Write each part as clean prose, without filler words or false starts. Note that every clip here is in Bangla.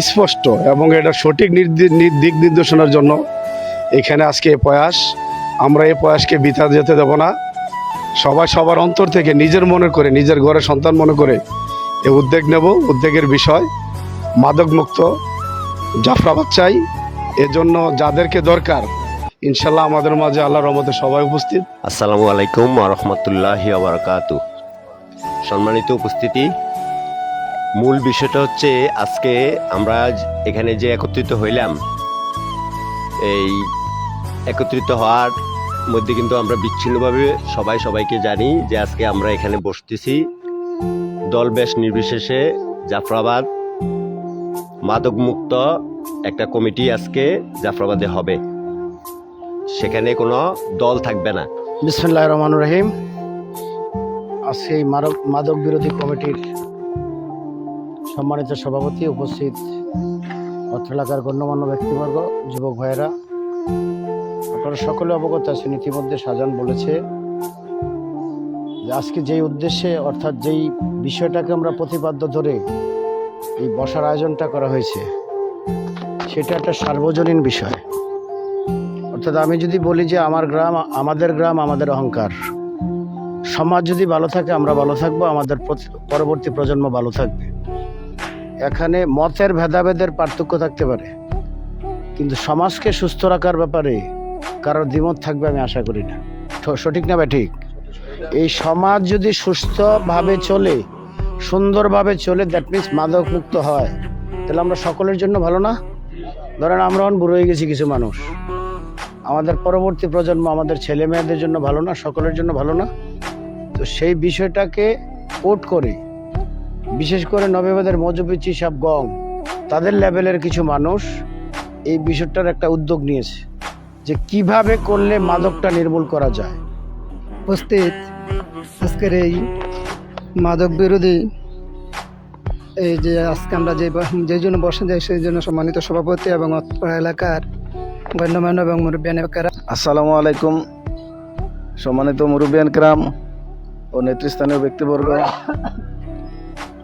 স্পষ্ট এবং এটা সঠিক দিক নির্দেশনার জন্য এখানে আজকে এই প্রয়াস। আমরা এই প্রয়াসকে বৃথা যেতে দেব না। সবাই সবার অন্তর থেকে নিজের মনে করে, নিজের ঘরের সন্তান মনে করে এই উদ্যোগ নেব। উদ্যোগের বিষয় মাদকমুক্ত জাফরাবাদ চাই। এজন্য যাদেরকে দরকার ইনশাল্লাহ আমাদের মাঝে আল্লাহর রহমতে সবাই উপস্থিত। আসসালামু আলাইকুম ওয়া রাহমাতুল্লাহি ওয়া বারাকাতুহু। সম্মানিত উপস্থিতি, মূল বিষয়টা হচ্ছে আজকে আমরা এখানে যে একত্রিত হইলাম, এই একত্রিত হওয়ার মধ্যে কিন্তু আমরা বিচ্ছিন্নভাবে সবাইকে জানি যে আজকে আমরা এখানে বসতেছি দলবেশ নির্বিশেষে জাফরাবাদ মাদকমুক্ত একটা কমিটি আজকে জাফরাবাদে হবে। সেখানে কোনো দল থাকবে না। বিসমিল্লাহির রহমানির রহিম। আজকে এই মাদক বিরোধী কমিটির সম্মানিত সভাপতি, উপস্থিত অত্র এলাকার গণ্যমান্য ব্যক্তিবর্গ, যুবক ভাইয়েরা, আপনারা সকলে অবগত আছেন। ইতিমধ্যে শাহজাহান বলেছে যে আজকে যেই উদ্দেশ্যে, অর্থাৎ যেই বিষয়টাকে আমরা প্রতিপাদ্য ধরে এই বসার আয়োজনটা করা হয়েছে, সেটা একটা সার্বজনীন বিষয়। অর্থাৎ আমি যদি বলি যে আমার গ্রাম, আমাদের অহংকার, সমাজ যদি ভালো থাকে আমরা ভালো থাকবো, আমাদের পরবর্তী প্রজন্ম ভালো থাকবে। এখানে মতের ভেদাভেদের পার্থক্য থাকতে পারে, কিন্তু সমাজকে সুস্থ রাখার ব্যাপারে কারোর দ্বিমত থাকবে আমি আশা করি না। সঠিক না ঠিক? এই সমাজ যদি সুস্থভাবে চলে, সুন্দরভাবে চলে, দ্যাট মিনস মাদক মুক্ত হয়, তাহলে আমরা সকলের জন্য ভালো না? ধরেন আমরা এখন বুড়ো হয়ে গেছি, কিছু মানুষ, আমাদের পরবর্তী প্রজন্ম, আমাদের ছেলে মেয়েদের জন্য ভালো না? সকলের জন্য ভালো না? তো সেই বিষয়টাকে কোট করে, বিশেষ করে নবীবাদের মজুবি চিসাব গং, তাদের লেভেলের কিছু মানুষ এই বিষয়টার একটা উদ্যোগ নিয়েছে যে কিভাবে করলে মাদকটা নির্মূল করা যায়। উপস্থিত আজকের এই মাদক বিরোধী এই যে আজকে আমরা যে জন্য বসে যাই, সেই জন্য সম্মানিত সভাপতি এবং অত্র এলাকার গণ্যমান্য এবং মুরব্বিয়ান কেরাম। আসসালামু আলাইকুম। সম্মানিত মুরব্বিয়ান কেরাম ও নেতৃস্থানীয় ব্যক্তিবর্গ,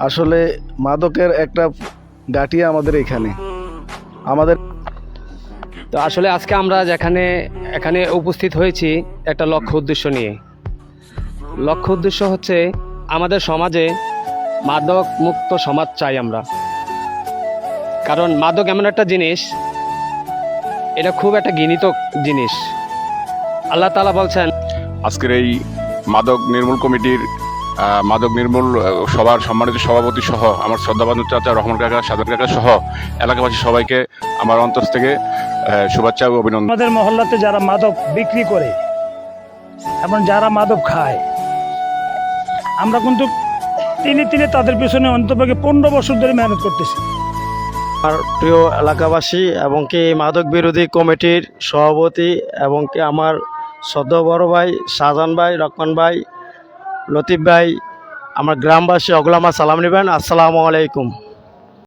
আসলে মাদকের একটা গাঁটিয়া আমাদের আমাদের তো আসলে আজকে আমরা এখানে উপস্থিত হয়েছি একটা লক্ষ্য উদ্দেশ্য নিয়ে। লক্ষ্য উদ্দেশ্য হচ্ছে আমাদের সমাজে মাদক মুক্ত সমাজ চাই আমরা। কারণ মাদক এমন একটা জিনিস, এটা খুব একটা ঘৃণিত জিনিস। আল্লাহ তাআলা বলছেন, আজকের এই মাদক নির্মূল কমিটির মাদক নির্মূল সবার সম্মানিত সভাপতি সহ আমার শ্রদ্ধাবান চাচা রহমান কাকা, সাজাদ কাকা সহ এলাকাবাসী সবাইকে আমার অন্তর থেকে শুভেচ্ছা ও অভিনন্দন। আমাদের মহল্লাতে যারা মাদক বিক্রি করে এবং যারা মাদক খায়, আমরা কিন্তু তিনে তাদের পিছনে অন্ততপক্ষে 15 বছর ধরে মেহনত করতেছি। আর প্রিয় এলাকাবাসী এবং কি মাদক বিরোধী কমিটির সভাপতি এবং কি আমার শ্রদ্ধেয় বড় ভাই শাহজাহান ভাই, রহমান ভাই, লতিফ ভাই, আমার গ্রামবাসী অগলামা সালাম নেবেন। আসসালামু আলাইকুম।